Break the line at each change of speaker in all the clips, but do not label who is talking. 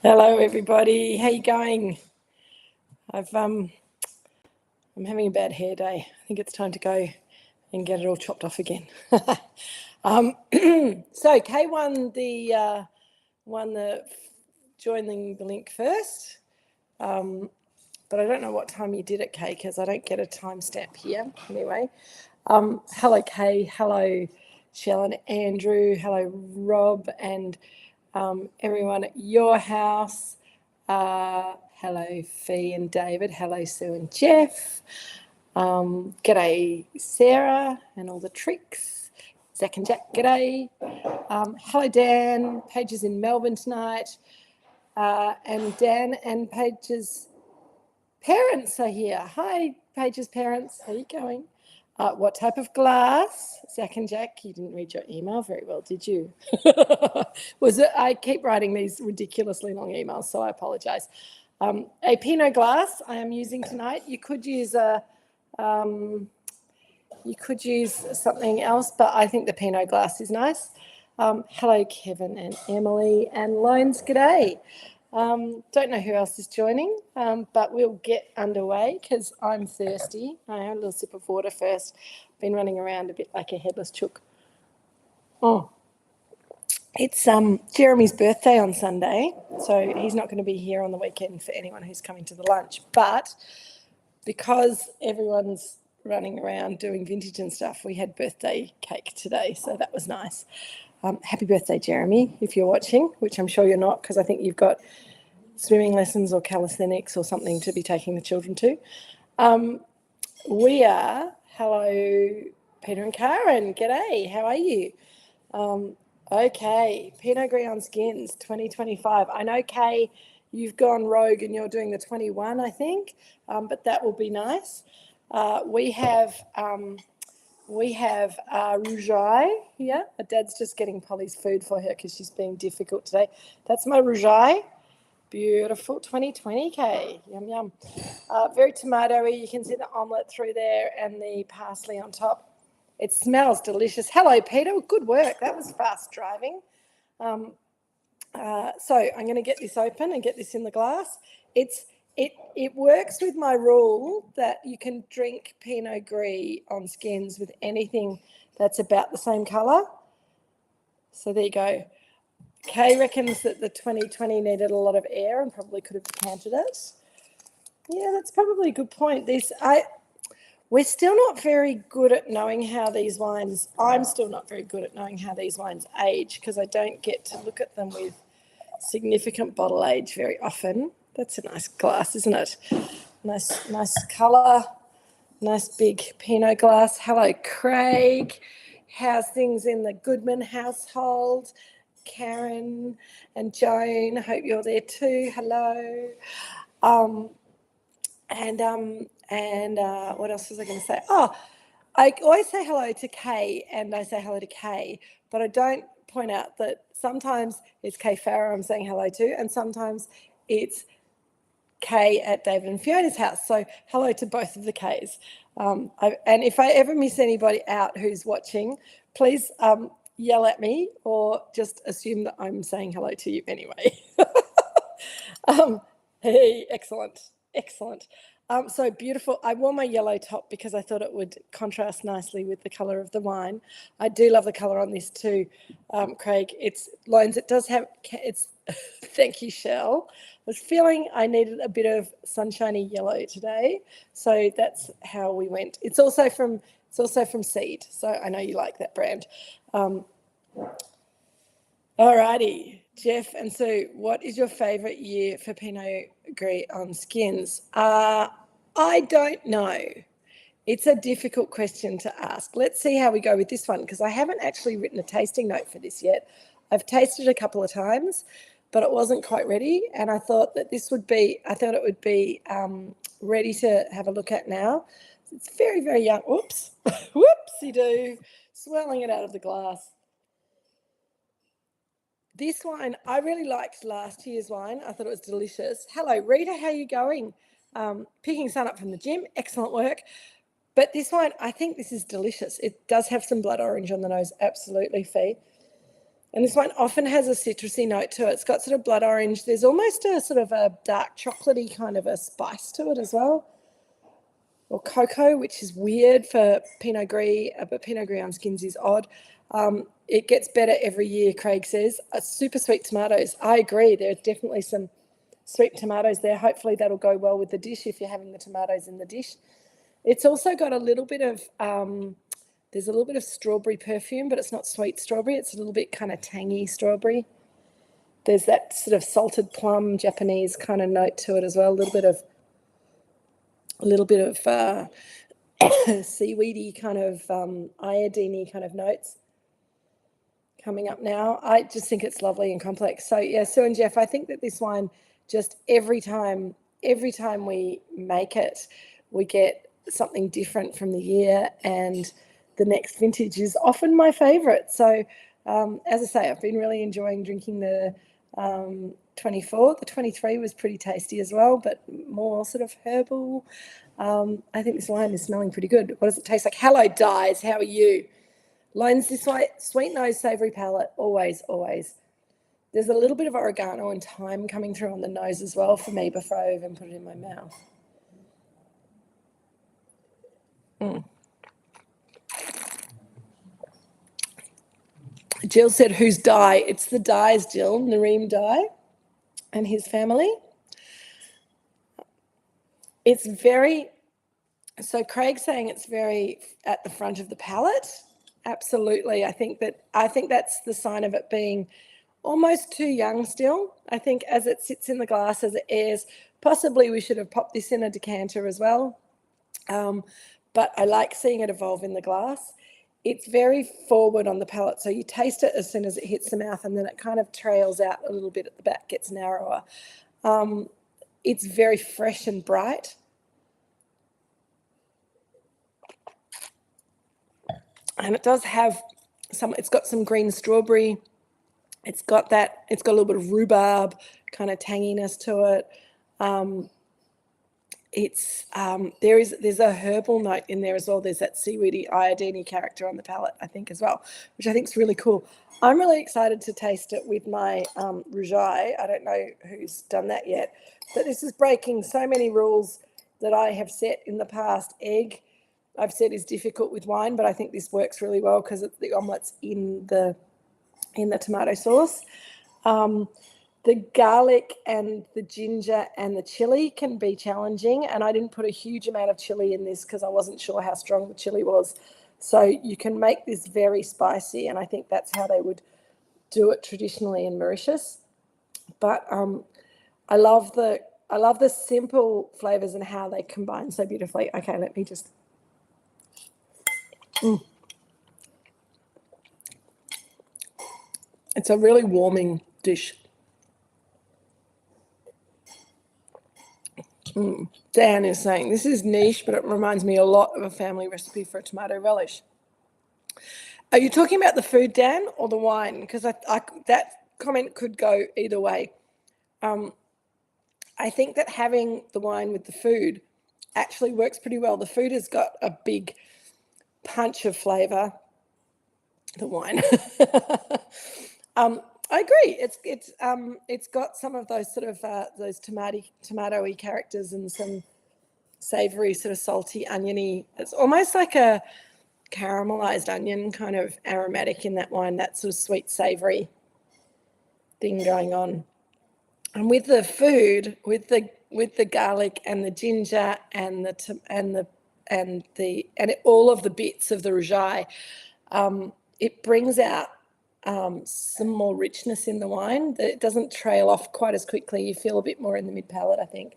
Hello, everybody. How you going? I'm having a bad hair day. I think it's time to go and get it all chopped off again. So Kay won the joining the link first, but I don't know what time you did it, Kay, because I don't get a timestamp here. Anyway, hello, Kay. Hello, Shell and Andrew. Hello, Rob and everyone at your house. Hello, Fee and David. Hello, Sue and Jeff. G'day, Sarah and all the tricks. Zach and Jack, g'day. Hello, Dan. Paige is in Melbourne tonight. And Dan and Paige's parents are here. Hi, Paige's parents. How are you going? What type of glass? Zach and Jack, you didn't read your email very well, did you? Was it? I keep writing these ridiculously long emails, so I apologise. A Pinot glass I am using tonight. You could use something else, but I think the Pinot glass is nice. Hello, Kevin and Emily and Loans. G'day. Don't know who else is joining, but we'll get underway because I'm thirsty. I had a little sip of water first. Been running around a bit like a headless chook. Oh, it's Jeremy's birthday on Sunday, so he's not going to be here on the weekend for anyone who's coming to the lunch. But because everyone's running around doing vintage and stuff, we had birthday cake today, so that was nice. Happy birthday, Jeremy, if you're watching, which I'm sure you're not, because I think you've got swimming lessons or calisthenics or something to be taking the children to. We are, hello, Peter and Karen, g'day, how are you? Okay, Pinot Gris on Skins 2025. I know, Kay, you've gone rogue and you're doing the 21, I think, but that will be nice. We have Rougeai here. Dad's just getting Polly's food for her because she's being difficult today. That's my Rougeai. Beautiful 2020K. Yum, yum. Very tomatoey. You can see the omelette through there and the parsley on top. It smells delicious. Hello, Peter. Good work. That was fast driving. So I'm going to get this open and get this in the glass. It works with my rule that you can drink Pinot Gris on skins with anything that's about the same colour. So there you go. Kay reckons that the 2020 needed a lot of air and probably could have decanted it. Yeah, that's probably a good point. We're still not very good at knowing how these wines, I'm still not very good at knowing how these wines age because I don't get to look at them with significant bottle age very often. That's a nice glass, isn't it? Nice colour, nice big Pinot glass. Hello, Craig. How's things in the Goodman household? Karen and Joan, I hope you're there too. Hello. And what else was I going to say? Oh, I always say hello to Kay and I say hello to Kay, but I don't point out that sometimes it's Kay Farrow I'm saying hello to, and sometimes it's Kay at David and Fiona's house. So hello to both of the Kays. And if I ever miss anybody out who's watching, please yell at me or just assume that I'm saying hello to you anyway. Hey, excellent. So beautiful. I wore my yellow top because I thought it would contrast nicely with the colour of the wine. I do love the colour on this too, Craig. It's Loans. It does have, thank you, Shell. I was feeling I needed a bit of sunshiny yellow today, so that's how we went. It's also from Seed, so I know you like that brand. Alrighty, Jeff and Sue, what is your favourite year for Pinot Gris on skins? I don't know. It's a difficult question to ask. Let's see how we go with this one because I haven't actually written a tasting note for this yet. I've tasted a couple of times, but it wasn't quite ready, and I thought that it would be ready to have a look at now. It's very, very young. Oops, whoopsie-doo, swirling it out of the glass. This wine, I really liked last year's wine. I thought it was delicious. Hello, Rita, how are you going? Picking Sun up from the gym, excellent work. But this wine, I think this is delicious. It does have some blood orange on the nose, absolutely, Fee. And this one often has a citrusy note to it. It's got sort of blood orange. There's almost a sort of a dark chocolatey kind of a spice to it as well. Or cocoa, which is weird for Pinot Gris, but Pinot Gris on skins is odd. It gets better every year, Craig says. Super sweet tomatoes. I agree. There's definitely some sweet tomatoes there. Hopefully that'll go well with the dish if you're having the tomatoes in the dish. It's also got a little bit of, there's a little bit of strawberry perfume, but it's not sweet strawberry. It's a little bit kind of tangy strawberry. There's that sort of salted plum Japanese kind of note to it as well. A little bit of seaweedy kind of iodine-y kind of notes coming up now. I just think it's lovely and complex. So yeah, Sue and Jeff, I think that this wine, just every time we make it, we get something different from the year, and the next vintage is often my favorite. So as I say, I've been really enjoying drinking the 24. The 23 was pretty tasty as well, but more sort of herbal. I think this wine is smelling pretty good. What does it taste like? Hello, Dyes. How are you? Lines this way. Sweet nose, savoury palate. Always, always. There's a little bit of oregano and thyme coming through on the nose as well for me before I even put it in my mouth. Jill said, who's Dye? It's the Dyes, Jill. Nareem Dye and his family. It's very, so Craig's saying it's very at the front of the palate. Absolutely. I think that's the sign of it being almost too young still. I think as it sits in the glass, as it airs, possibly we should have popped this in a decanter as well. But I like seeing it evolve in the glass. It's very forward on the palate, so you taste it as soon as it hits the mouth, and then it kind of trails out a little bit at the back, gets narrower. It's very fresh and bright. And it does have it's got some green strawberry. It's got a little bit of rhubarb kind of tanginess to it. There's a herbal note in there as well. There's that seaweedy iodine character on the palate, I think, as well, which I think is really cool. I'm really excited to taste it with my Rougeai. I don't know who's done that yet, but this is breaking so many rules that I have set in the past. Egg, I've said, is difficult with wine, but I think this works really well because the omelets in the tomato sauce. The garlic and the ginger and the chili can be challenging, and I didn't put a huge amount of chili in this because I wasn't sure how strong the chili was. So you can make this very spicy, and I think that's how they would do it traditionally in Mauritius. But I love the simple flavors and how they combine so beautifully. Okay, let me just. It's a really warming dish. Dan is saying, this is niche, but it reminds me a lot of a family recipe for a tomato relish. Are you talking about the food, Dan, or the wine? Because that comment could go either way. I think that having the wine with the food actually works pretty well. The food has got a big punch of flavour. The wine. I agree. It's got some of those sort of those tomatoey characters and some savoury, sort of salty, oniony. It's almost like a caramelized onion kind of aromatic in that wine. That sort of sweet savoury thing going on. And with the food, with the garlic and the ginger and all of the bits of the Rougeai, it brings out some more richness in the wine. That it doesn't trail off quite as quickly. You feel a bit more in the mid palate, I think.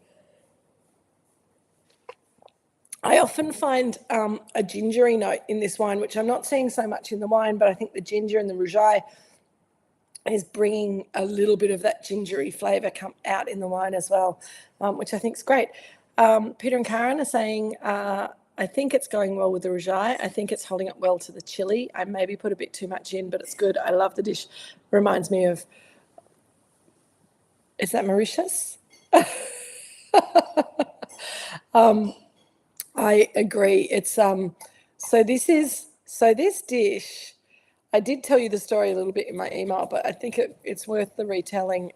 I often find a gingery note in this wine, which I'm not seeing so much in the wine, but I think the ginger and the Rougeai is bringing a little bit of that gingery flavour come out in the wine as well, which I think is great. Peter and Karen are saying, I think it's going well with the Rougeai. I think it's holding up well to the chili. I maybe put a bit too much in, but it's good. I love the dish. Reminds me of, is that Mauritius? I agree. It's so this dish, I did tell you the story a little bit in my email, but I think it's worth the retelling.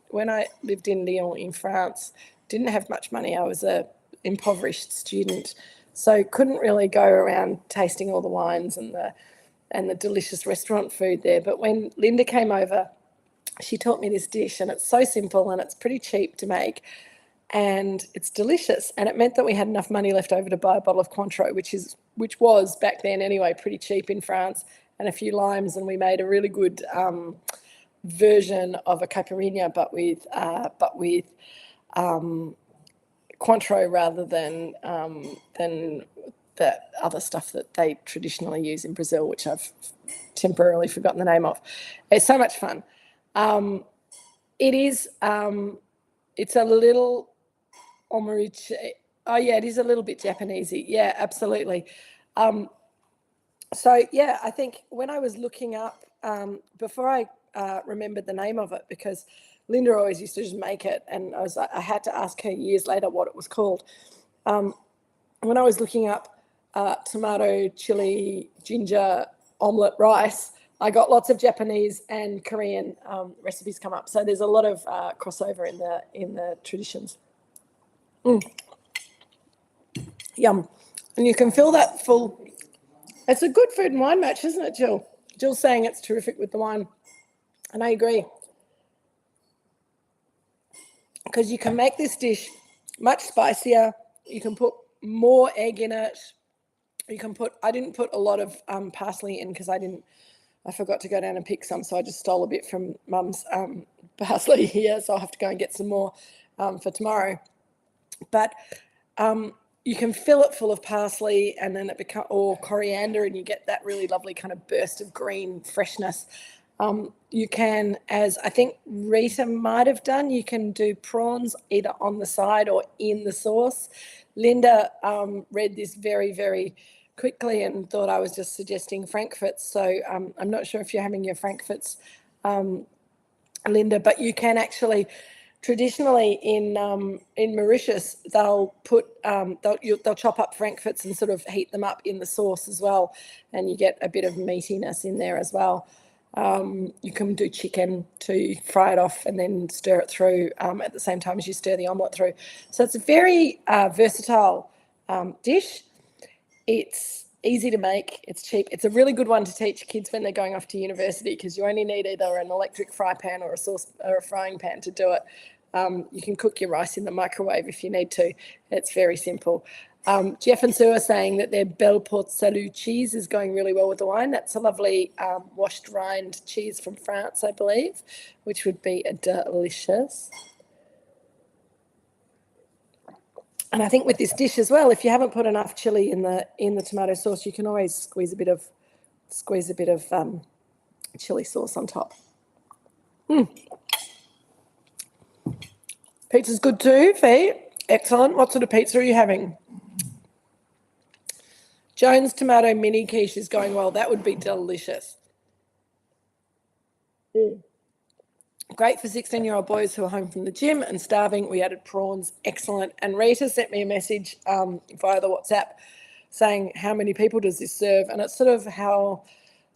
When I lived in Lyon in France, didn't have much money. I was a impoverished student, so couldn't really go around tasting all the wines and the delicious restaurant food there. But when Linda came over, she taught me this dish, and it's so simple and it's pretty cheap to make, and it's delicious. And it meant that we had enough money left over to buy a bottle of Cointreau, which was back then anyway pretty cheap in France, and a few limes, and we made a really good version of a caipirinha, but with Cointreau rather than the other stuff that they traditionally use in Brazil, which I've temporarily forgotten the name of. It's so much fun. It is. It's a little omarichi. Oh yeah, it is a little bit Japanesey. Yeah, absolutely. So yeah, I think when I was looking up before I remembered the name of it, because Linda always used to just make it, and I had to ask her years later what it was called. When I was looking up tomato, chili, ginger, omelette, rice, I got lots of Japanese and Korean recipes come up. So there's a lot of crossover in the traditions. Yum. And you can feel that full. It's a good food and wine match, isn't it, Jill? Jill's saying it's terrific with the wine. And I agree. Because you can make this dish much spicier. You can put more egg in it. You can put, I didn't put a lot of parsley in because I forgot to go down and pick some, so I just stole a bit from Mum's parsley here, so I'll have to go and get some more for tomorrow. But you can fill it full of parsley, and then or coriander, and you get that really lovely kind of burst of green freshness. You can, as I think Rita might have done, you can do prawns either on the side or in the sauce. Linda read this very, very quickly and thought I was just suggesting frankfurts. So I'm not sure if you're having your frankfurts, Linda, but you can actually, traditionally in Mauritius, they'll chop up frankfurts and sort of heat them up in the sauce as well, and you get a bit of meatiness in there as well. You can do chicken to fry it off and then stir it through at the same time as you stir the omelette through. So it's a very versatile dish. It's easy to make. It's cheap. It's a really good one to teach kids when they're going off to university, because you only need either an electric fry pan or a frying pan to do it. You can cook your rice in the microwave if you need to. It's very simple. Jeff and Sue are saying that their Belle Port Salut cheese is going really well with the wine. That's a lovely washed rind cheese from France, I believe, which would be delicious. And I think with this dish as well, if you haven't put enough chili in the tomato sauce, you can always squeeze a bit of chili sauce on top. Pizza's good too, Fee. Excellent. What sort of pizza are you having? Jones tomato mini quiche is going well. That would be delicious. Great for 16-year-old boys who are home from the gym and starving. We added prawns. Excellent. And Rita sent me a message via the WhatsApp saying, how many people does this serve? And it's sort of how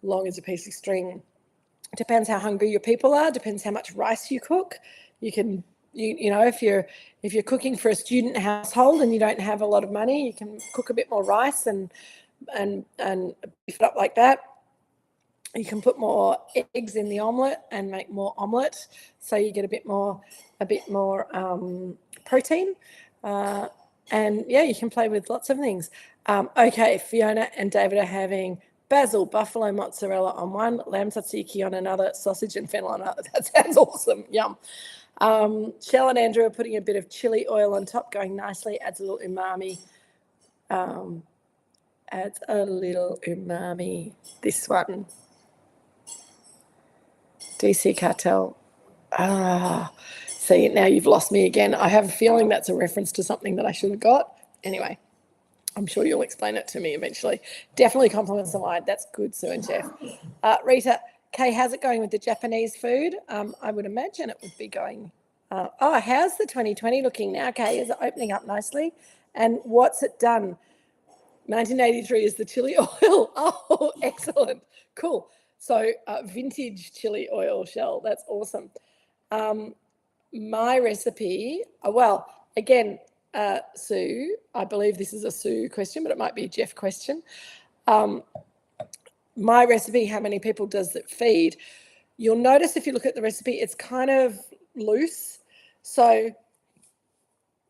long is a piece of string. Depends how hungry your people are. Depends how much rice you cook. You can, you know, if you're cooking for a student household and you don't have a lot of money, you can cook a bit more rice and beef it up like that. You can put more eggs in the omelette and make more omelette, so you get a bit more protein. And yeah, you can play with lots of things. Okay, Fiona and David are having basil, buffalo mozzarella on one, lamb tzatziki on another, sausage and fennel on another. That sounds awesome. Yum. Shell and Andrew are putting a bit of chili oil on top, going nicely, adds a little umami. Adds a little umami. This one. DC Cartel. See, now you've lost me again. I have a feeling that's a reference to something that I should have got. Anyway, I'm sure you'll explain it to me eventually. Definitely compliments the wine. That's good, Sue and Jeff. Rita, Kay, how's it going with the Japanese food? I would imagine it would be going. How's the 2020 looking now, Kay? Is it opening up nicely? And what's it done? 1983 is the chili oil. Oh, excellent. Cool. So vintage chili oil shell, that's awesome. My recipe, well, again, Sue, I believe this is a Sue question, but it might be a Jeff question. My recipe, how many people does it feed? You'll notice if you look at the recipe, it's kind of loose. So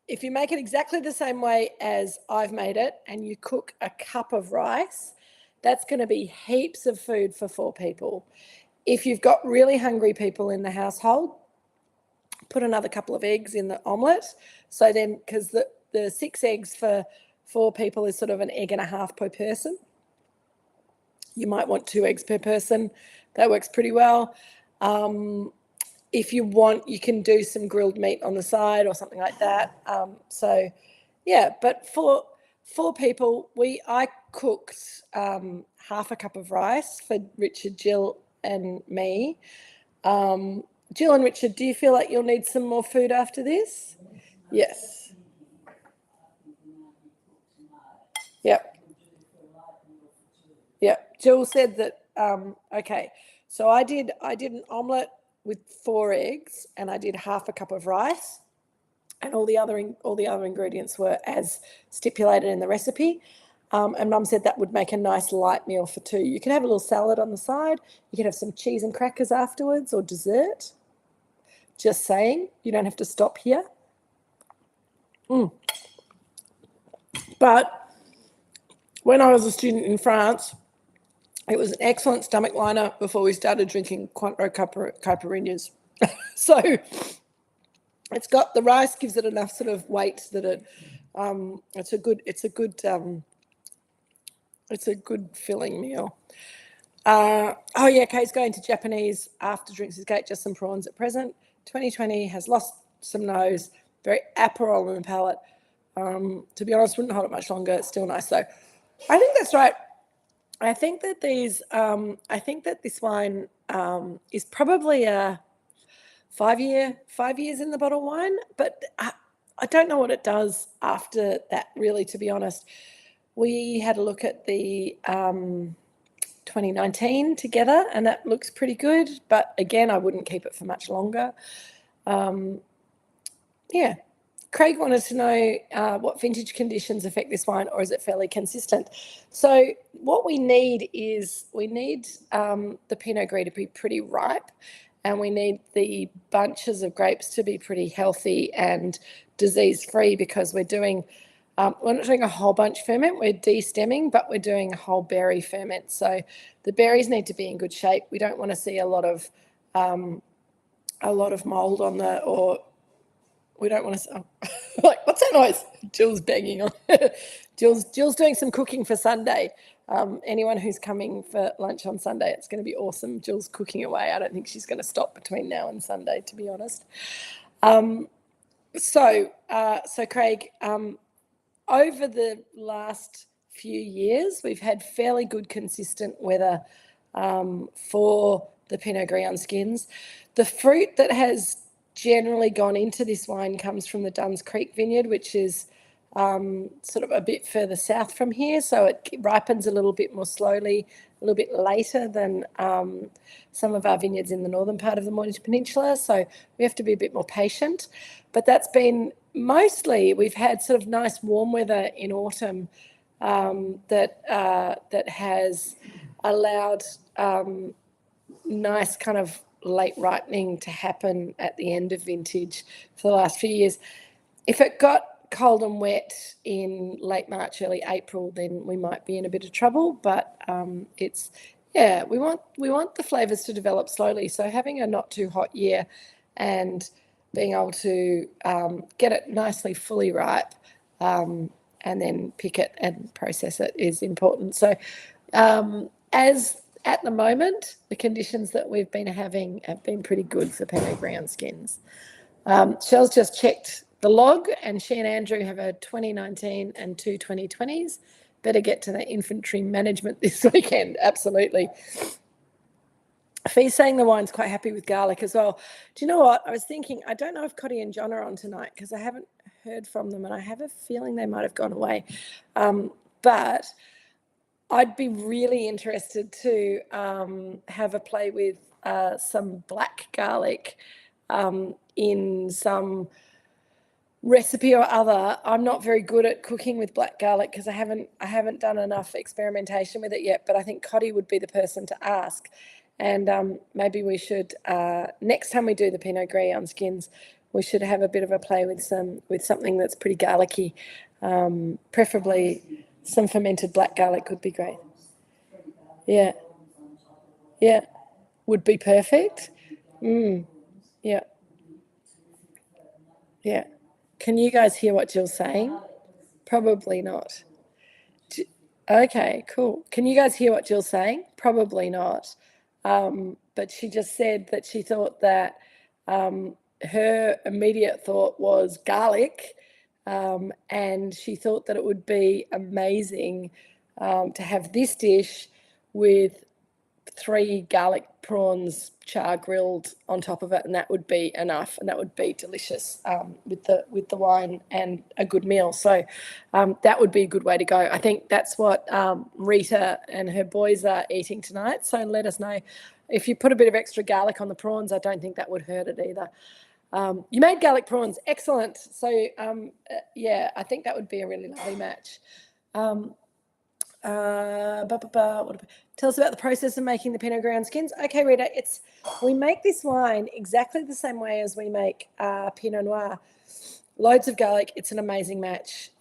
if you make it exactly the same way as I've made it and you cook a cup of rice, that's going to be heaps of food for 4 people. If you've got really hungry people in the household, put another couple of eggs in the omelette. So then, because the 6 eggs for 4 people is sort of an egg and a half per person. You might want 2 eggs per person. That works pretty well. If you want, you can do some grilled meat on the side or something like that. So, yeah, but for 4 people, I cooked half a cup of rice for Richard, Jill, and me. Jill and Richard, do you feel like you'll need some more food after this? Yes. Yep. Yep. Jill said that. Okay. So I did an omelette with 4 eggs, and I did half a cup of rice, and all the other ingredients were as stipulated in the recipe. And Mum said that would make a nice light meal for 2. You can have a little salad on the side. You can have some cheese and crackers afterwards or dessert. Just saying, you don't have to stop here. But when I was a student in France, it was an excellent stomach liner before we started drinking Cointreau caipirinhas. So it's got, the rice gives it enough sort of weight that it's a good filling meal. Oh yeah, Kate's going to Japanese after drinks with Kate, just some prawns at present. 2020 has lost some nose, very Aperol on the palate. To be honest, wouldn't hold it much longer. It's still nice though. I think that's right. I think that this wine is probably a 5 years in the bottle wine, but I don't know what it does after that, really, to be honest. We had a look at the 2019 together, and that looks pretty good, but again, I wouldn't keep it for much longer. Yeah. Craig wanted to know what vintage conditions affect this wine, or is it fairly consistent? So what we need is the Pinot Gris to be pretty ripe, and we need the bunches of grapes to be pretty healthy and disease-free, because we're not doing a whole bunch ferment, we're de-stemming, but we're doing a whole berry ferment. So the berries need to be in good shape. We don't want to see a lot of mold on we don't want to, like, what's that noise? Jill's banging on. Jill's doing some cooking for Sunday. Anyone who's coming for lunch on Sunday, it's going to be awesome. Jill's cooking away. I don't think she's going to stop between now and Sunday, to be honest. So Craig, over the last few years, we've had fairly good consistent weather for the Pinot Gris on skins. The fruit that has generally gone into this wine comes from the Duns Creek vineyard, which is sort of a bit further south from here, so it ripens a little bit more slowly, a little bit later than some of our vineyards in the northern part of the Mornington Peninsula, so we have to be a bit more patient. But that's been mostly, we've had sort of nice warm weather in autumn that has allowed nice kind of late ripening to happen at the end of vintage for the last few years. If it got cold and wet in late March, early April, then we might be in a bit of trouble. But we want the flavours to develop slowly. So having a not too hot year and being able to get it nicely fully ripe and then pick it and process it is important. So as at the moment, the conditions that we've been having have been pretty good for Pinot Gris on skins. Shell's just checked the log, and she and Andrew have a 2019 and 2 2020s. Better get to the inventory management this weekend, absolutely. Fee's saying the wine's quite happy with garlic as well. Do you know what? I was thinking, I don't know if Cotty and John are on tonight because I haven't heard from them, and I have a feeling they might have gone away. But I'd be really interested to have a play with some black garlic in some recipe or other. I'm not very good at cooking with black garlic because I haven't done enough experimentation with it yet, but I think Cotty would be the person to ask. And maybe we should, next time we do the Pinot Gris on skins, we should have a bit of a play with something that's pretty garlicky. Preferably some fermented black garlic would be great. Yeah. Yeah. Would be perfect. Yeah. Yeah. Can you guys hear what Jill's saying? Probably not. Okay, cool. Can you guys hear what Jill's saying? Probably not. But she just said that she thought that her immediate thought was garlic, and she thought that it would be amazing to have this dish with 3 garlic prawns char grilled on top of it, and that would be enough, and that would be delicious with the wine and a good meal. So that would be a good way to go. I think that's what Rita and her boys are eating tonight. So let us know if you put a bit of extra garlic on the prawns. I don't think that would hurt it either. You made garlic prawns, excellent. So yeah, I think that would be a really lovely match. Tell us about the process of making the Pinot Gris on skins. Okay, Rita, we make this wine exactly the same way as we make Pinot Noir. Loads of garlic. It's an amazing match.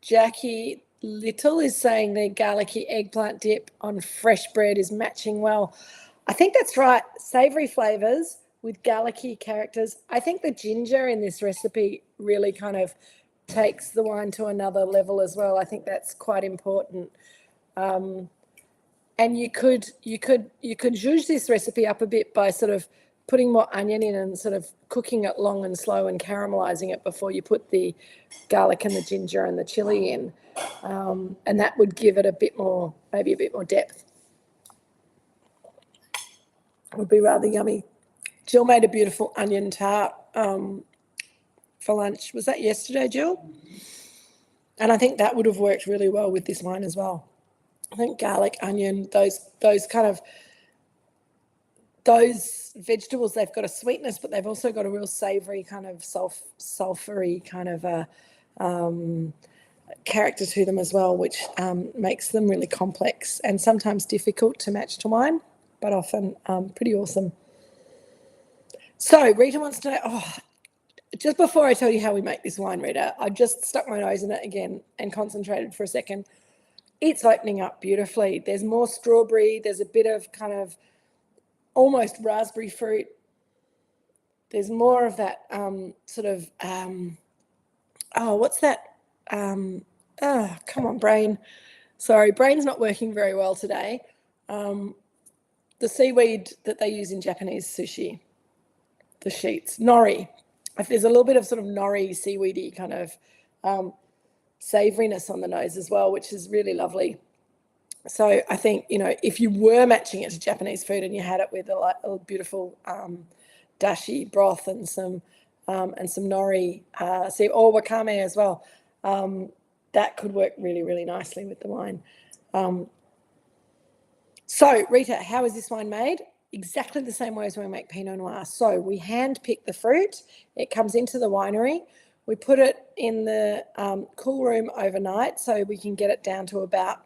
Jackie Little is saying the garlicky eggplant dip on fresh bread is matching well. I think that's right. Savoury flavours with garlicky characters. I think the ginger in this recipe really kind of takes the wine to another level as well. I think that's quite important. And you could zhuzh this recipe up a bit by sort of putting more onion in and sort of cooking it long and slow and caramelizing it before you put the garlic and the ginger and the chili in. And that would give it maybe a bit more depth. It would be rather yummy. Jill made a beautiful onion tart for lunch. Was that yesterday, Jill? And I think that would have worked really well with this wine as well. I think garlic, onion, those vegetables, they've got a sweetness, but they've also got a real savoury kind of sulfury kind of a character to them as well, which makes them really complex and sometimes difficult to match to wine, but often pretty awesome. So Rita wants to know, just before I tell you how we make this wine, Rita, I just stuck my nose in it again and concentrated for a second. It's opening up beautifully. There's more strawberry. There's a bit of kind of almost raspberry fruit. There's more of that sort of, what's that? Come on, brain. Sorry, brain's not working very well today. The seaweed that they use in Japanese sushi, the sheets, nori. There's a little bit of sort of nori, seaweedy kind of savouriness on the nose as well, which is really lovely. So I think, if you were matching it to Japanese food and you had it with a beautiful dashi broth and some nori, or wakame as well, that could work really, really nicely with the wine. So Rita, how is this wine made? Exactly the same way as when we make Pinot Noir. So we hand pick the fruit. It comes into the winery. We put it in the cool room overnight so we can get it down to about,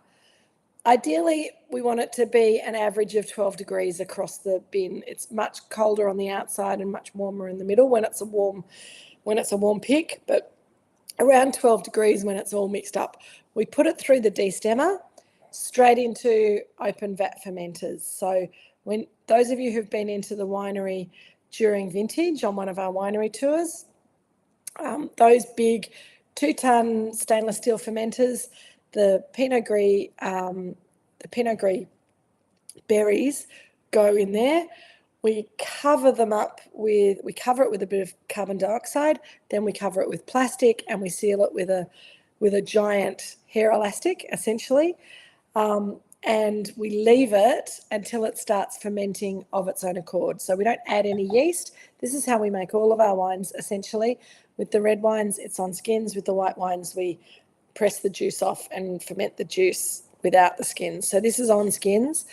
ideally, we want it to be an average of 12 degrees across the bin. It's much colder on the outside and much warmer in the middle when it's a warm pick, but around 12 degrees when it's all mixed up. We put it through the destemmer straight into open vat fermenters. So when those of you who've been into the winery during vintage on one of our winery tours, those big 2-ton stainless steel fermenters, the Pinot Gris berries go in there. We cover it with a bit of carbon dioxide, then we cover it with plastic and we seal it with a giant hair elastic, essentially. And we leave it until it starts fermenting of its own accord. So we don't add any yeast. This is how we make all of our wines, essentially. With the red wines, it's on skins. With the white wines, we press the juice off and ferment the juice without the skins. So this is on skins.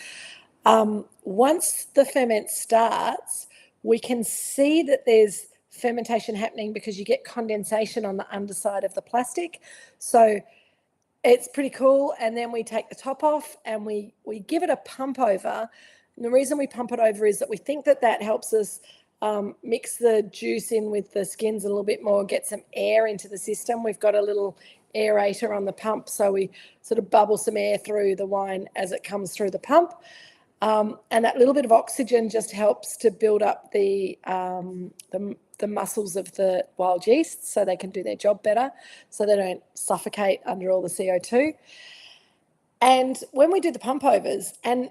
Once the ferment starts, we can see that there's fermentation happening because you get condensation on the underside of the plastic. So it's pretty cool. And then we take the top off and we give it a pump over. And the reason we pump it over is that we think that helps us mix the juice in with the skins a little bit more, get some air into the system. We've got a little aerator on the pump, so we sort of bubble some air through the wine as it comes through the pump. And that little bit of oxygen just helps to build up the muscles of the wild yeast so they can do their job better, so they don't suffocate under all the CO2. And when we do the pump overs, and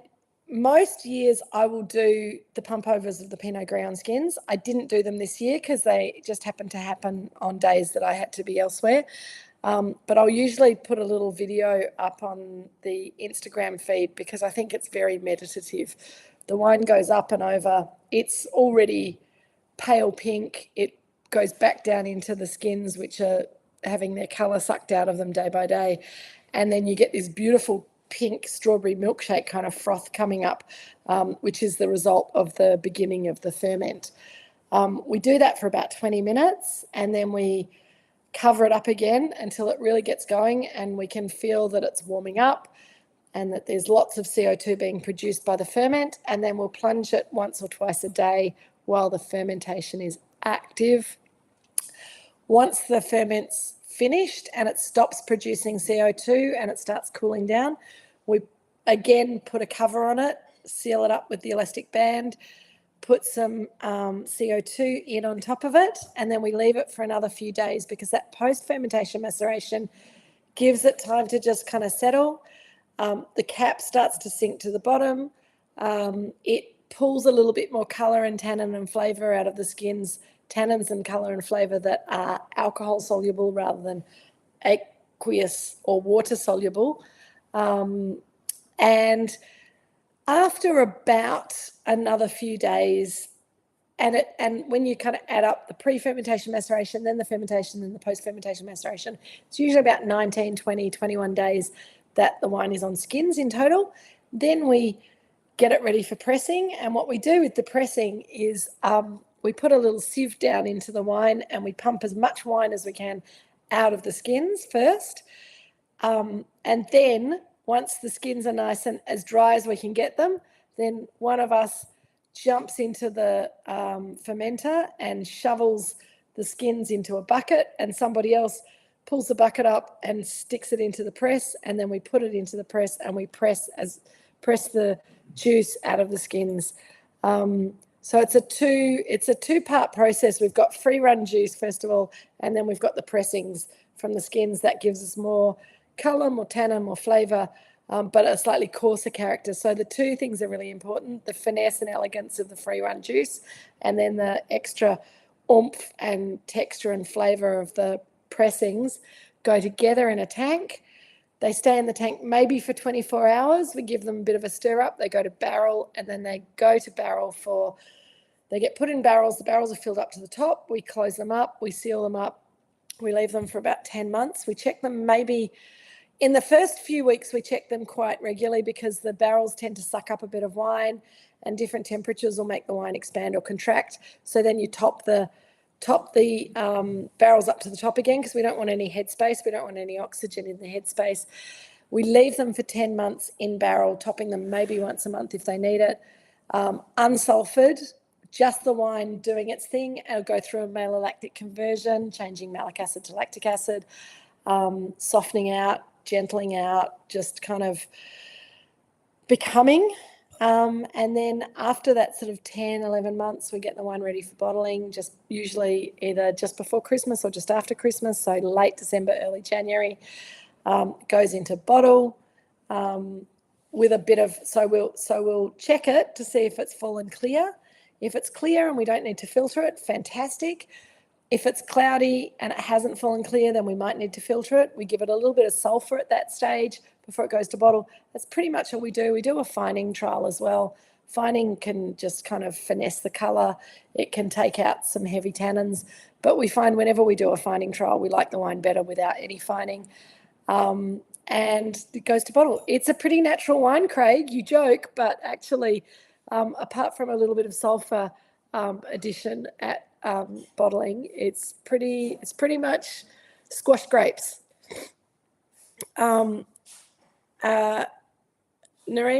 most years I will do the pump overs of the Pinot Gris on skins. I didn't do them this year because they just happened to happen on days that I had to be elsewhere. But I'll usually put a little video up on the Instagram feed because I think it's very meditative. The wine goes up and over. It's already pale pink. It goes back down into the skins, which are having their colour sucked out of them day by day. And then you get this beautiful pink strawberry milkshake kind of froth coming up, which is the result of the beginning of the ferment. We do that for about 20 minutes and then we cover it up again until it really gets going and we can feel that it's warming up and that there's lots of CO2 being produced by the ferment, and then we'll plunge it once or twice a day while the fermentation is active. Once the ferment's finished and it stops producing CO2 and it starts cooling down, we again put a cover on it, seal it up with the elastic band, put some CO2 in on top of it, and then we leave it for another few days because that post-fermentation maceration gives it time to just kind of settle. The cap starts to sink to the bottom. It pulls a little bit more colour and tannin and flavour out of the skins, tannins and colour and flavour that are alcohol soluble rather than aqueous or water soluble. And after about another few days, and when you kind of add up the pre-fermentation maceration, then the fermentation, then the post-fermentation maceration, it's usually about 19, 20, 21 days that the wine is on skins in total. Then we get it ready for pressing. And what we do with the pressing is we put a little sieve down into the wine and we pump as much wine as we can out of the skins first. And then once the skins are nice and as dry as we can get them, then one of us jumps into the fermenter and shovels the skins into a bucket, and somebody else pulls the bucket up and sticks it into the press, and then we put it into the press and we press the juice out of the skins. So it's a two-part process. We've got free run juice first of all, and then we've got the pressings from the skins that gives us more colour, more tannin, more flavour, but a slightly coarser character. So the two things are really important: the finesse and elegance of the free run juice, and then the extra oomph and texture and flavour of the pressings go together in a tank. They stay in the tank maybe for 24 hours. We give them a bit of a stir up. They go to barrel, and then they go to barrel they get put in barrels. The barrels are filled up to the top. We close them up. We seal them up. We leave them for about 10 months. We check them maybe in the first few weeks. We check them quite regularly because the barrels tend to suck up a bit of wine, and different temperatures will make the wine expand or contract. So then you top the barrels up to the top again because we don't want any headspace. We don't want any oxygen in the headspace. We leave them for 10 months in barrel, topping them maybe once a month if they need it. Unsulfured, just the wine doing its thing. It'll go through a malolactic conversion, changing malic acid to lactic acid, softening out, gentling out, just kind of becoming. And then after that sort of 10, 11 months, we get the wine ready for bottling, just usually either just before Christmas or just after Christmas, so late December, early January. Goes into bottle with a bit of, so we'll check it to see if it's full and clear. If it's clear and we don't need to filter it, fantastic. If it's cloudy and it hasn't fallen clear, then we might need to filter it. We give it a little bit of sulfur at that stage before it goes to bottle. That's pretty much all we do. We do a fining trial as well. Fining can just kind of finesse the colour. It can take out some heavy tannins. But we find whenever we do a fining trial, we like the wine better without any fining. and it goes to bottle. It's a pretty natural wine, Craig. You joke, but actually, apart from a little bit of sulphur addition at bottling, it's pretty much squashed grapes. Nareem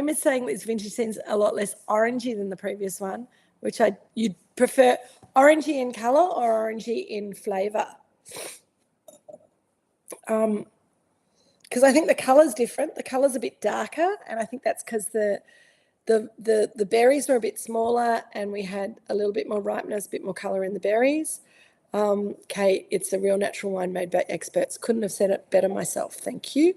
is saying this vintage seems a lot less orangey than the previous one, which you'd prefer orangey in colour or orangey in flavour? Because I think the colour's different. The colour's a bit darker, and I think that's because the berries were a bit smaller and we had a little bit more ripeness, a bit more colour in the berries. Kate, it's a real natural wine made by experts. Couldn't have said it better myself. Thank you.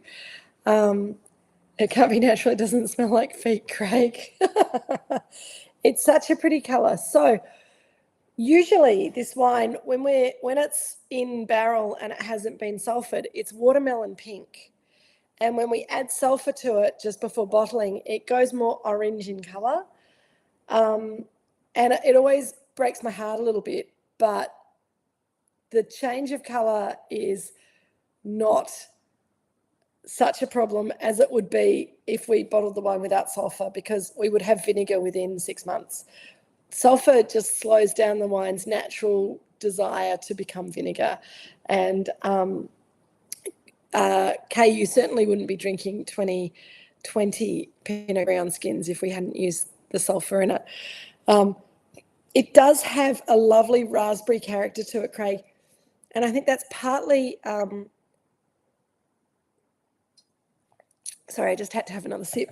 It can't be natural. It doesn't smell like feet, Craig. It's such a pretty colour. So usually this wine, when it's in barrel and it hasn't been sulphured, it's watermelon pink. And when we add sulphur to it just before bottling, it goes more orange in colour. And it always breaks my heart a little bit, but the change of colour is not such a problem as it would be if we bottled the wine without sulphur, because we would have vinegar within 6 months. Sulphur just slows down the wine's natural desire to become vinegar. And Kay, you certainly wouldn't be drinking 2020 Pinot Gris on skins if we hadn't used the sulphur in it. It does have a lovely raspberry character to it, Craig. And I think that's partly... sorry, I just had to have another sip.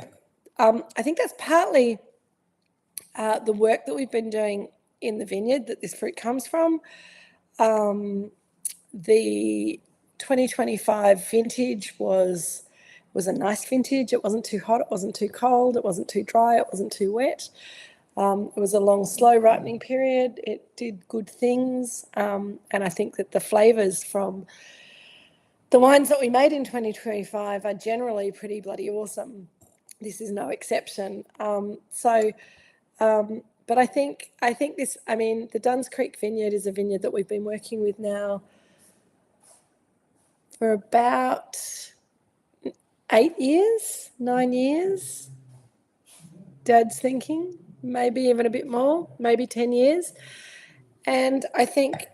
I think that's partly the work that we've been doing in the vineyard that this fruit comes from. The 2025 vintage was a nice vintage. It wasn't too hot, it wasn't too cold, it wasn't too dry, it wasn't too wet. It was a long, slow ripening period. It did good things. And I think that the flavours from the wines that we made in 2025 are generally pretty bloody awesome. This is no exception. But I think this, I mean, the Duns Creek Vineyard is a vineyard that we've been working with now for about 9 years. Dad's thinking, maybe even a bit more, maybe 10 years. And I think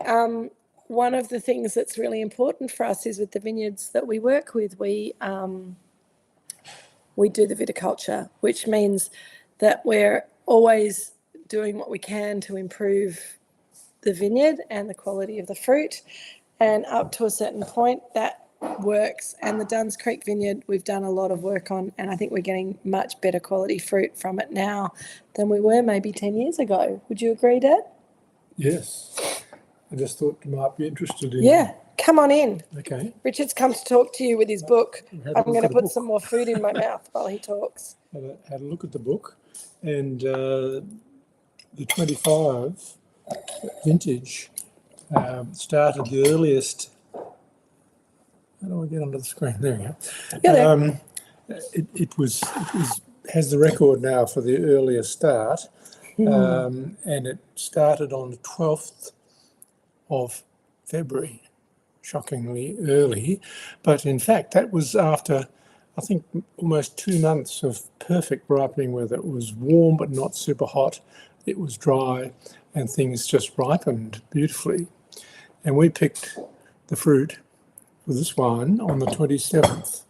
one of the things that's really important for us is with the vineyards that we work with, we do the viticulture, which means that we're always doing what we can to improve the vineyard and the quality of the fruit. And up to a certain point, that works. And the Duns Creek Vineyard, we've done a lot of work on, and I think we're getting much better quality fruit from it now than we were maybe 10 years ago. Would you agree, Dad?
Yes. I just thought you might be interested in...
Yeah, come on in.
Okay.
Richard's come to talk to you with his book. I'm going to put some more food in my mouth while he talks.
Had a look at the book, and the 25 vintage started the earliest... How do I get onto the screen? There we go.
Yeah,
it has the record now for the earliest start, and it started on the 12th of February, shockingly early. But in fact, that was after, I think, almost 2 months of perfect ripening weather. It was warm but not super hot. It was dry, and things just ripened beautifully. And we picked the fruit for this wine on the 27th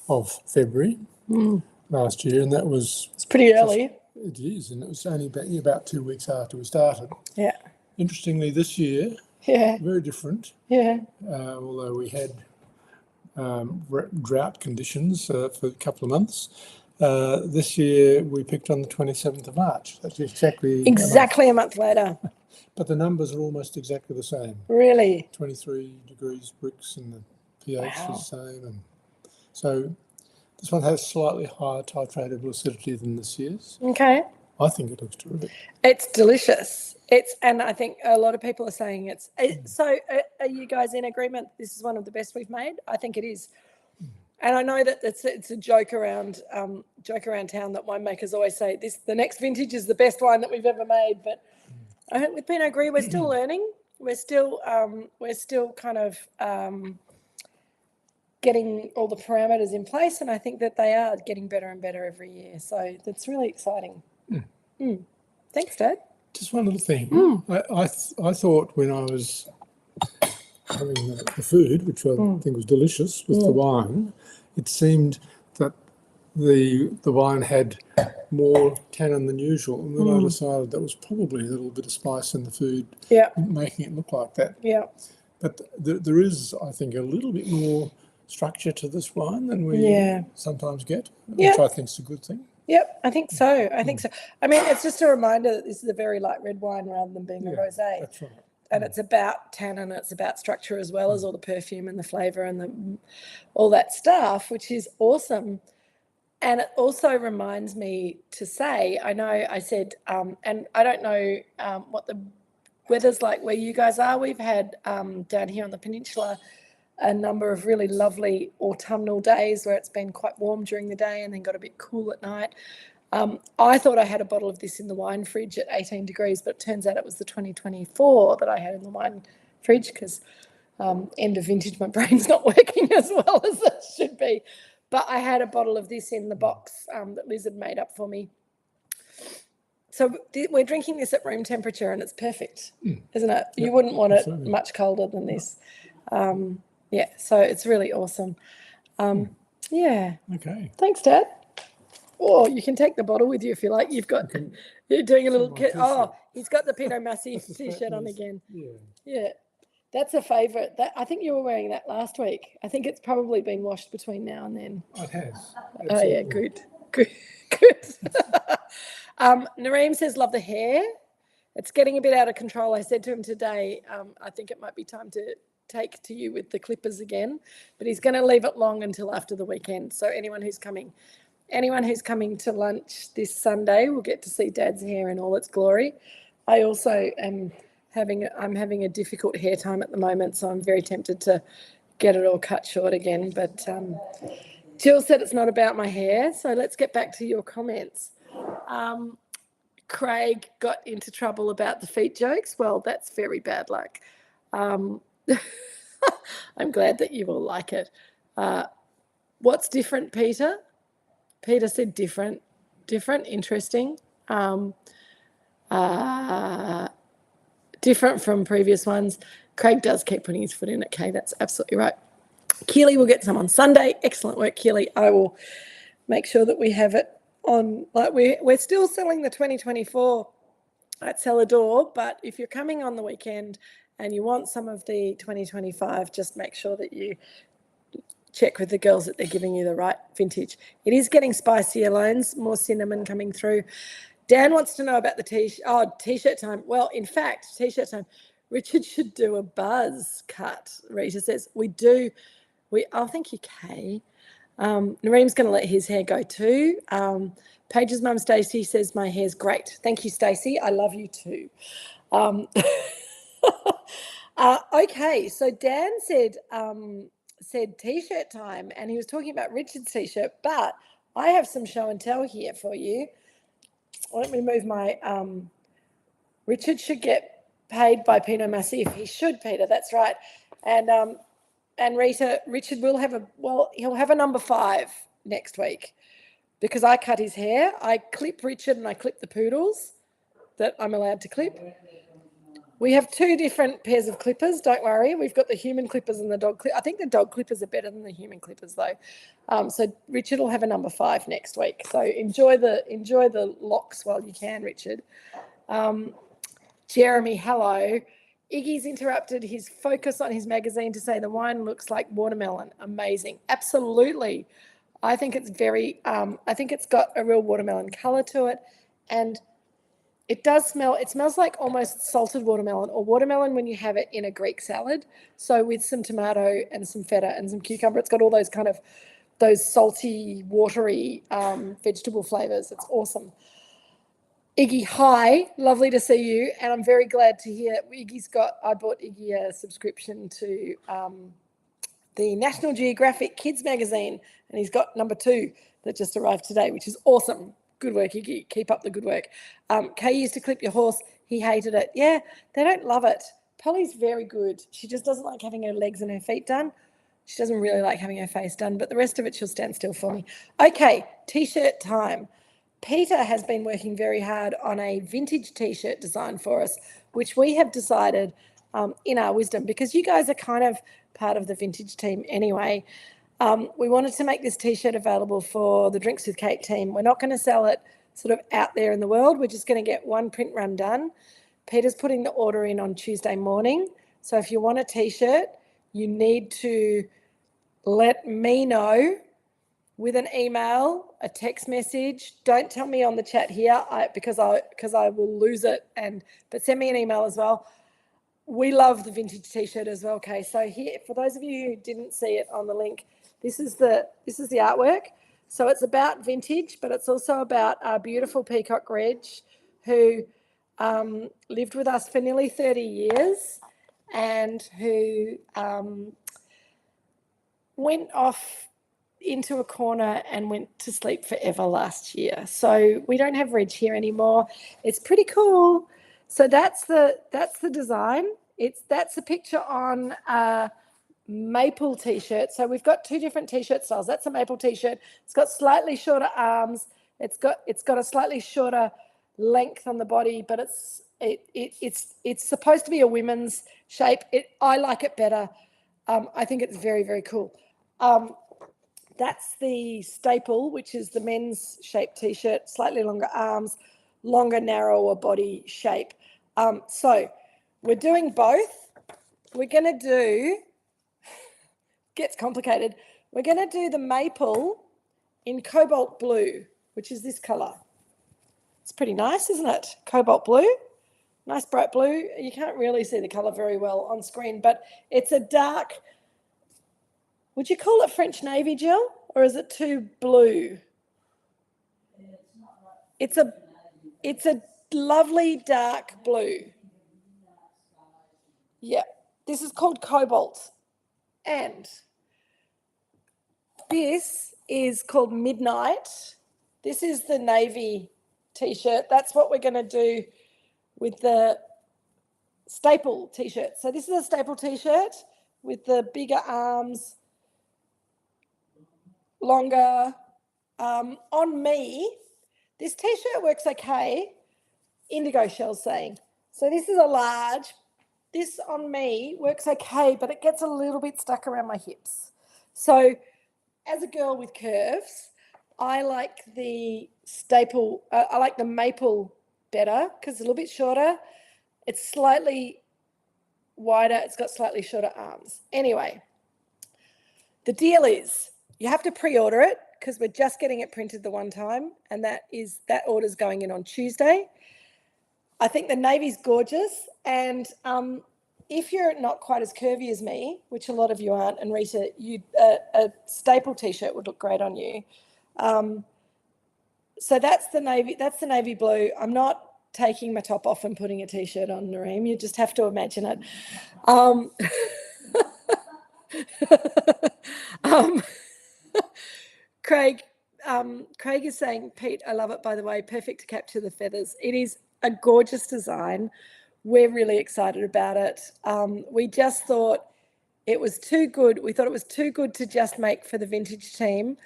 of February last year, and that was...
It's pretty early.
It is, and it was only about 2 weeks after we started.
Yeah.
Interestingly, this year, very different.
Yeah.
Although we had drought conditions for a couple of months. This year we picked on the 27th of March. That's exactly
a month later.
But the numbers are almost exactly the same.
Really? 23
degrees Brix, and the pH is the same. And so this one has slightly higher titrated acidity than this year's.
Okay.
I think it looks terrific.
It's delicious. And I think a lot of people are saying it's. So are you guys in agreement this is one of the best we've made? I think it is. And I know that it's a joke around town that winemakers always say the next vintage is the best wine that we've ever made. But I think with Pinot Gris, we're still learning. We're still kind of getting all the parameters in place, and I think that they are getting better and better every year. So that's really exciting. Thanks, Dad.
Just one little thing. I thought when I was having the food, which I think was delicious with the wine, it seemed that the wine had more tannin than usual, and then I decided that was probably a little bit of spice in the food, making it look like that.
Yeah.
But there is, I think, a little bit more structure to this wine than we sometimes get, which I think is a good thing.
Yep, I think so. I think so. I mean, it's just a reminder that this is a very light red wine rather than being a rosé.
That's right.
And it's about tannin, it's about structure as well as all the perfume and the flavour and all that stuff, which is awesome. And it also reminds me to say, I know I said, and I don't know what the weather's like where you guys are. We've had down here on the peninsula a number of really lovely autumnal days where it's been quite warm during the day and then got a bit cool at night. I thought I had a bottle of this in the wine fridge at 18 degrees, but it turns out it was the 2024 that I had in the wine fridge because end of vintage, my brain's not working as well as it should be. But I had a bottle of this in the box that Liz had made up for me. So we're drinking this at room temperature and it's perfect, isn't it? You wouldn't want it much colder than this. So it's really awesome.
Okay.
Thanks, Dad. Or you can take the bottle with you if you like. You're doing a little kit. Oh, he's got the Pinot Massif t-shirt on again. Yeah. That's a favourite. I think you were wearing that last week. I think it's probably been washed between now and then.
It has.
Oh, yeah, good. Nareem says, love the hair. It's getting a bit out of control. I said to him today, I think it might be time to take to you with the clippers again, but he's going to leave it long until after the weekend. So anyone who's coming to lunch this Sunday will get to see Dad's hair in all its glory. I also am having a difficult hair time at the moment, so I'm very tempted to get it all cut short again. But Jill said it's not about my hair, so let's get back to your comments. Craig got into trouble about the feet jokes. Well, that's very bad luck. I'm glad that you all like it. What's different, Peter? Peter said different, interesting. Different from previous ones. Craig does keep putting his foot in it, Kay. That's absolutely right. Keely will get some on Sunday. Excellent work, Keely. I will make sure that we have it on. Like we're still selling the 2024 at Cellar Door, but if you're coming on the weekend and you want some of the 2025, just make sure that you check with the girls that they're giving you the right vintage. It is getting spicier, Loans, more cinnamon coming through. Dan wants to know about the t-shirt time. Well, in fact, t-shirt time. Richard should do a buzz cut, Rita says. We do. Thank you, Kay. Nareem's going to let his hair go too. Paige's mum, Stacey, says my hair's great. Thank you, Stacey. I love you too. Okay, so Dan said t-shirt time, and he was talking about Richard's t-shirt, but I have some show and tell here for you. Let me move my Richard should get paid by Pinot Massif. He should, Peter, that's right. And Rita, Richard will have he'll have a number 5 next week because I cut his hair. I clip Richard and I clip the poodles that I'm allowed to clip. We have 2 different pairs of clippers, don't worry. We've got the human clippers and the dog clippers. I think the dog clippers are better than the human clippers though. So Richard will have a number 5 next week. So enjoy the locks while you can, Richard. Jeremy, hello. Iggy's interrupted his focus on his magazine to say the wine looks like watermelon. Amazing. Absolutely. I think it's it's got a real watermelon colour to it. And it smells like almost salted watermelon or watermelon when you have it in a Greek salad. So with some tomato and some feta and some cucumber, it's got all those salty, watery vegetable flavours. It's awesome. Iggy, hi, lovely to see you. And I'm very glad to hear I bought Iggy a subscription to the National Geographic Kids magazine, and he's got number 2 that just arrived today, which is awesome. Good work, Iggy. Keep up the good work. Kay used to clip your horse. He hated it. Yeah, they don't love it. Polly's very good. She just doesn't like having her legs and her feet done. She doesn't really like having her face done, but the rest of it, she'll stand still for me. Okay, T-shirt time. Peter has been working very hard on a vintage T-shirt design for us, which we have decided in our wisdom, because you guys are kind of part of the vintage team anyway. We wanted to make this T-shirt available for the Drinks with Kate team. We're not going to sell it sort of out there in the world. We're just going to get one print run done. Peter's putting the order in on Tuesday morning. So if you want a T-shirt, you need to let me know with an email, a text message. Don't tell me on the chat here because I will lose it. But send me an email as well. We love the vintage T-shirt as well. Okay, so here, for those of you who didn't see it on the link, this is the artwork. So it's about vintage, but it's also about our beautiful Peacock Reg, who lived with us for nearly 30 years and who went off into a corner and went to sleep forever last year. So we don't have Reg here anymore. It's pretty cool. So that's the design. That's a picture on a maple T-shirt. So we've got two different T-shirt styles. That's a maple T-shirt. It's got slightly shorter arms. It's got a slightly shorter length on the body, but it's supposed to be a women's shape. I like it better. I think it's very, very cool. That's the staple, which is the men's shape T-shirt, slightly longer arms, longer, narrower body shape. So we're doing both. We're going to do, gets complicated. We're going to do the maple in cobalt blue, which is this colour. It's pretty nice, isn't it? Cobalt blue, nice bright blue. You can't really see the colour very well on screen, but it's a dark, would you call it French navy, Jill? Or is it too blue? It's a lovely dark blue. Yeah, this is called cobalt. And this is called Midnight. This is the navy T-shirt. That's what we're going to do with the staple T-shirt. So this is a staple T-shirt with the bigger arms, longer. On me, this T-shirt works okay. Indigo Shell's saying. So this is a large. This on me works okay, but it gets a little bit stuck around my hips. So as a girl with curves, I like the staple, I like the maple better because it's a little bit shorter. It's slightly wider. It's got slightly shorter arms. Anyway, the deal is you have to pre-order it because we're just getting it printed the one time, and that order's going in on Tuesday. I think the navy's gorgeous, and if you're not quite as curvy as me, which a lot of you aren't, and Rita, a staple T-shirt would look great on you. So that's the navy blue. I'm not taking my top off and putting a T-shirt on, Nareem. You just have to imagine it. Craig is saying, Pete, I love it, by the way. Perfect to capture the feathers. It is a gorgeous design. We're really excited about it. We just thought it was too good. We thought it was too good to just make for the vintage team.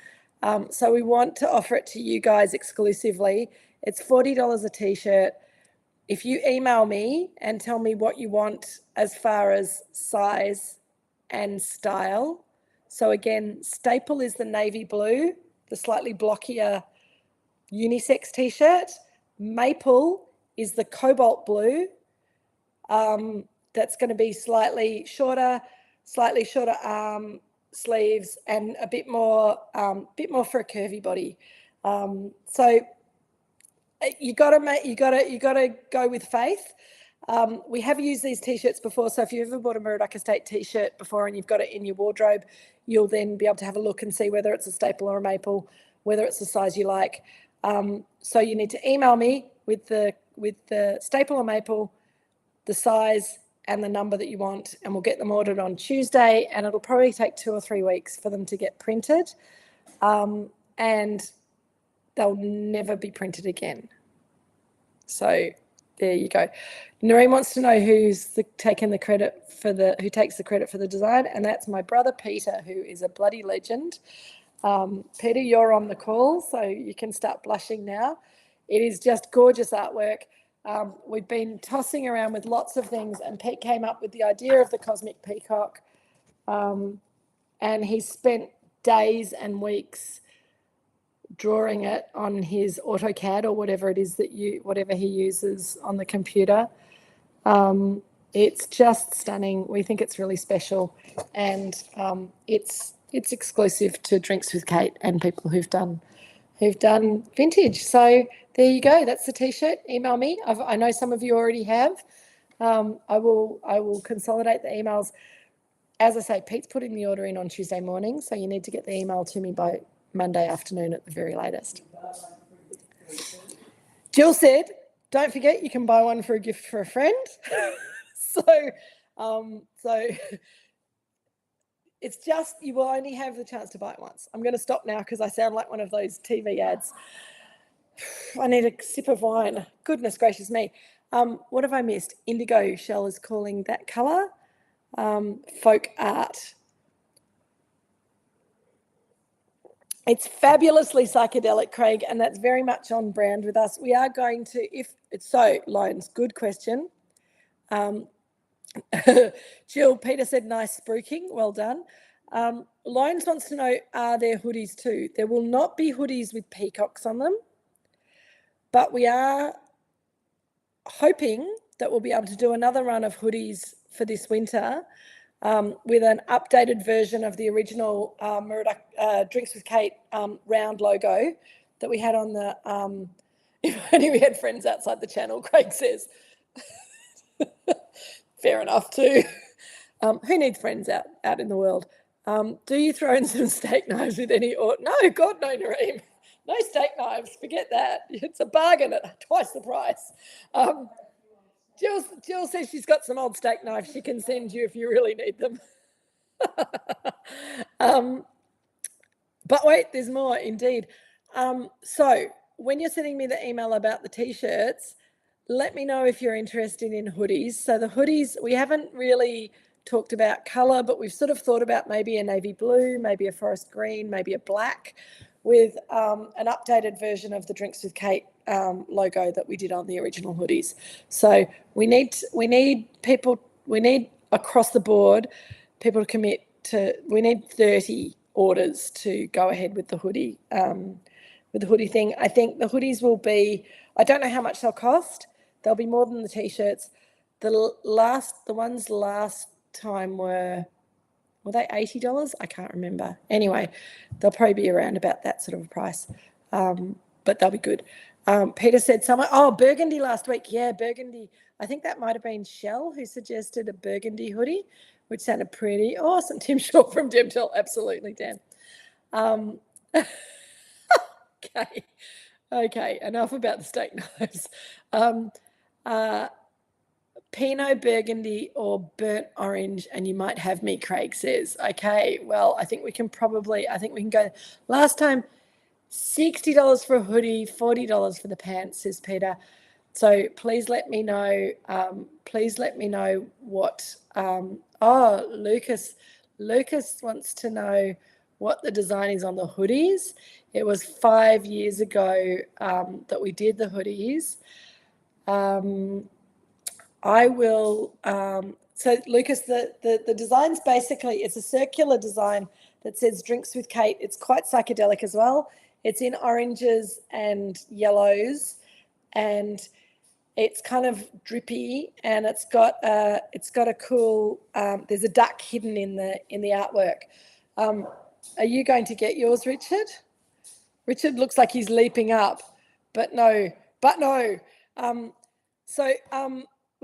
So we want to offer it to you guys exclusively. It's $40 a T-shirt. If you email me and tell me what you want as far as size and style. So again, staple is the navy blue, the slightly blockier unisex T-shirt. Maple is the cobalt blue. That's going to be slightly shorter arm, sleeves, and a bit more for a curvy body. So you gotta go with faith. We have used these T-shirts before, so if you've ever bought a Moorooduc Estate T-shirt before and you've got it in your wardrobe, you'll then be able to have a look and see whether it's a staple or a maple, whether it's the size you like. So you need to email me with the staple or maple, the size and the number that you want, and we'll get them ordered on Tuesday, and it'll probably take 2 or 3 weeks for them to get printed, and they'll never be printed again. So There you go. Noreen wants to know who takes the credit for the design, and that's my brother Peter, who is a bloody legend. Peter, you're on the call, so you can start blushing now. It is just gorgeous artwork. We've been tossing around with lots of things, and Pete came up with the idea of the cosmic peacock, and he spent days and weeks drawing it on his AutoCAD or whatever it is whatever he uses on the computer. It's just stunning. We think it's really special, and it's exclusive to Drinks with Kate and people who've done vintage. So there you go. That's the T-shirt. Email me. I know some of you already have. I will consolidate the emails. As I say, Pete's putting the order in on Tuesday morning, so you need to get the email to me by Monday afternoon at the very latest. Jill said, don't forget you can buy one for a gift for a friend. So it's just, you will only have the chance to buy it once. I'm going to stop now because I sound like one of those TV ads. I need a sip of wine. Goodness gracious me. What have I missed? Indigo Shell is calling that colour folk art. It's fabulously psychedelic, Craig, and that's very much on brand with us. We are going to, Loans, good question. Jill, Peter said nice spruiking, well done. Loans wants to know, are there hoodies too? There will not be hoodies with peacocks on them, but we are hoping that we'll be able to do another run of hoodies for this winter with an updated version of the original Moorooduc Drinks with Kate round logo that we had on the, if only we had friends outside the channel, Craig says. Fair enough too. Who needs friends out in the world? Do you throw in some steak knives with any, no, God, no, Nareem. No steak knives, forget that. It's a bargain at twice the price. Jill says she's got some old steak knives she can send you if you really need them. But wait, there's more indeed. So when you're sending me the email about the T-shirts, let me know if you're interested in hoodies. So the hoodies, we haven't really talked about colour, but we've sort of thought about maybe a navy blue, maybe a forest green, maybe a black, with an updated version of the Drinks with Kate logo that we did on the original hoodies. So we need people, we need across the board people to commit to, we need 30 orders to go ahead with the hoodie thing. I think the hoodies will be, I don't know how much they'll cost. They'll be more than the T-shirts. The ones last time were they $80? I can't remember. Anyway, they'll probably be around about that sort of a price, but they'll be good. Peter said burgundy last week. Yeah, burgundy. I think that might have been Shell who suggested a burgundy hoodie, which sounded pretty awesome. Tim Shaw from Demtel, absolutely, Dan. Okay, enough about the steak knives. Pinot Burgundy or burnt orange, and you might have me, Craig says. Okay, well, I think we can go. Last time, $60 for a hoodie, $40 for the pants, says Peter. So please let me know. What. Lucas wants to know what the design is on the hoodies. It was 5 years ago that we did the hoodies. I will, so Lucas, the design's basically, it's a circular design that says Drinks with Kate. It's quite psychedelic as well. It's in oranges and yellows, and it's kind of drippy, and it's got a cool, there's a duck hidden in the artwork. Are you going to get yours, Richard? Richard looks like he's leaping up, but no.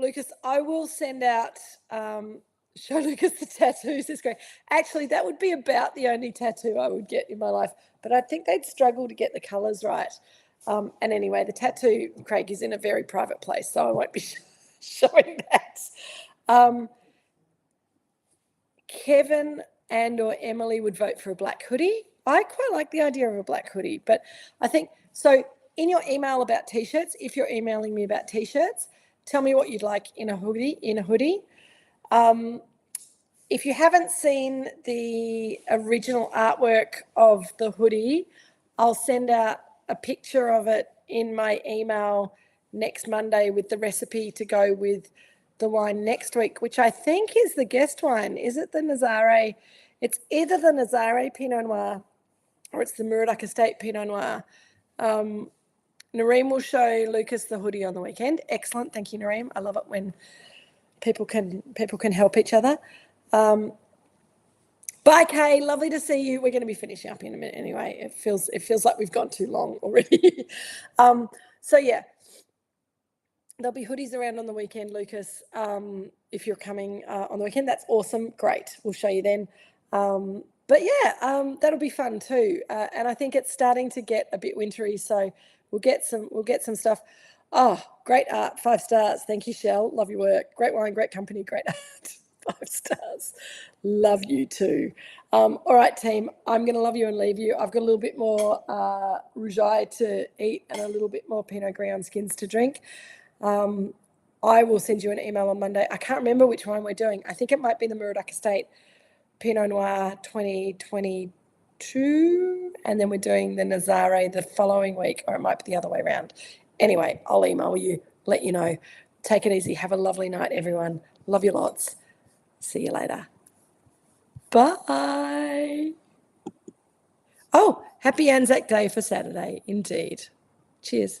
Lucas, I will send out, show Lucas the tattoos. This is great. Actually, that would be about the only tattoo I would get in my life, but I think they'd struggle to get the colours right. And anyway, the tattoo, Craig, is in a very private place, so I won't be showing that. Kevin and or Emily would vote for a black hoodie. I quite like the idea of a black hoodie, but I think, so in your email about T-shirts, if you're emailing me about T-shirts, Tell me what you'd like in a hoodie. If you haven't seen the original artwork of the hoodie, I'll send out a picture of it in my email next Monday with the recipe to go with the wine next week, which I think is the guest wine. Is it the Nazare? It's either the Nazare Pinot Noir or it's the Moorooduc Estate Pinot Noir. Nareem will show Lucas the hoodie on the weekend. Excellent. Thank you, Nareem. I love it when people can help each other. Bye, Kay. Lovely to see you. We're going to be finishing up in a minute anyway. It feels like we've gone too long already. So yeah, there'll be hoodies around on the weekend, Lucas. If you're coming on the weekend, that's awesome. Great. We'll show you then. But yeah, that'll be fun too. And I think it's starting to get a bit wintry, so we'll get some stuff. Oh, great art, 5 stars. Thank you, Shell. Love your work. Great wine, great company, great art. 5 stars. Love you too. All right, team. I'm going to love you and leave you. I've got a little bit more Rougeai to eat and a little bit more Pinot Gris on skins to drink. I will send you an email on Monday. I can't remember which one we're doing. I think it might be the Moorooduc Estate Pinot Noir 2022, and then we're doing the Nazare the following week, or it might be the other way around. Anyway, I'll email you, let you know. Take it easy. Have a lovely night, everyone. Love you lots. See you later. Bye. Oh, happy Anzac Day for Saturday, indeed. Cheers.